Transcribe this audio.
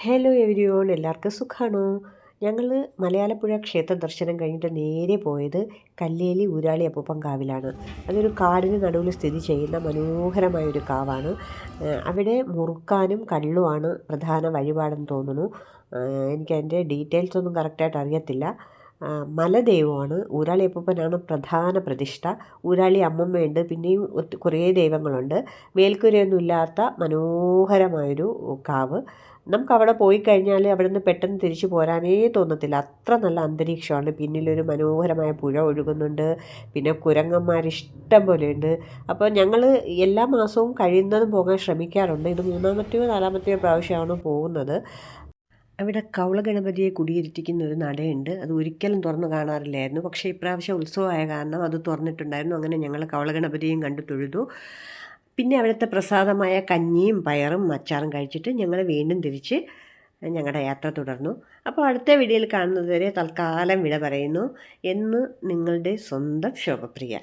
Hello എവരിയോൺ, എല്ലാവർക്കും സുഖമാണോ? ഞങ്ങൾ മലയാലപ്പുഴ ക്ഷേത്ര ദർശനം കഴിഞ്ഞിട്ട് നേരെ പോയത് കല്ലേലി ഊരാളി അപ്പൂപ്പൻ കാവിലാണ്. അതൊരു കാടിന് നടുവിൽ സ്ഥിതി ചെയ്യുന്ന മനോഹരമായൊരു കാവാണ്. അവിടെ മുറുക്കാനും കള്ളുമാണ് പ്രധാന വഴിപാടെന്ന് തോന്നുന്നു. എനിക്കതിൻ്റെ ഡീറ്റെയിൽസ് ഒന്നും കറക്റ്റായിട്ട് അറിയത്തില്ല. മലദൈവമാണ്. ഊരാളി അപ്പൂപ്പനാണ് പ്രധാന പ്രതിഷ്ഠ. ഊരാളി അമ്മമ്മയുണ്ട്, പിന്നെയും കുറേ ദൈവങ്ങളുണ്ട്. മേൽക്കൂരയൊന്നും ഇല്ലാത്ത മനോഹരമായൊരു കാവ്. നമുക്കവിടെ പോയി കഴിഞ്ഞാൽ അവിടെ നിന്ന് പെട്ടെന്ന് തിരിച്ചു പോരാനേ തോന്നത്തില്ല, അത്ര നല്ല അന്തരീക്ഷമാണ്. പിന്നിലൊരു മനോഹരമായ പുഴ ഒഴുകുന്നുണ്ട്, പിന്നെ കുരങ്ങന്മാരിഷ്ടം പോലെയുണ്ട്. അപ്പോൾ ഞങ്ങൾ എല്ലാ മാസവും കഴിയുന്നതും പോകാൻ ശ്രമിക്കാറുണ്ട്. ഇത് മൂന്നാമത്തെയോ നാലാമത്തെയോ പ്രാവശ്യമാണ് പോകുന്നത്. അവിടെ കൗളഗണപതിയെ കുടിയിരുത്തിക്കുന്ന ഒരു നടയുണ്ട്. അത് ഒരിക്കലും തുറന്ന് കാണാറില്ലായിരുന്നു, പക്ഷേ ഇപ്രാവശ്യം ഉത്സവമായ കാരണം അത് തുറന്നിട്ടുണ്ടായിരുന്നു. അങ്ങനെ ഞങ്ങൾ കൗളഗണപതിയും കണ്ടു തൊഴുതു. പിന്നെ അവിടുത്തെ പ്രസാദമായ കഞ്ഞിയും പയറും അച്ചാറും കഴിച്ചിട്ട് ഞങ്ങൾ വീണ്ടും തിരിച്ച് ഞങ്ങളുടെ യാത്ര തുടർന്നു. അപ്പോൾ അടുത്ത വീഡിയോയിൽ കാണുന്നത് വരെ തൽക്കാലം വിട പറയുന്നു എന്ന് നിങ്ങളുടെ സ്വന്തം ശോഭപ്രിയ.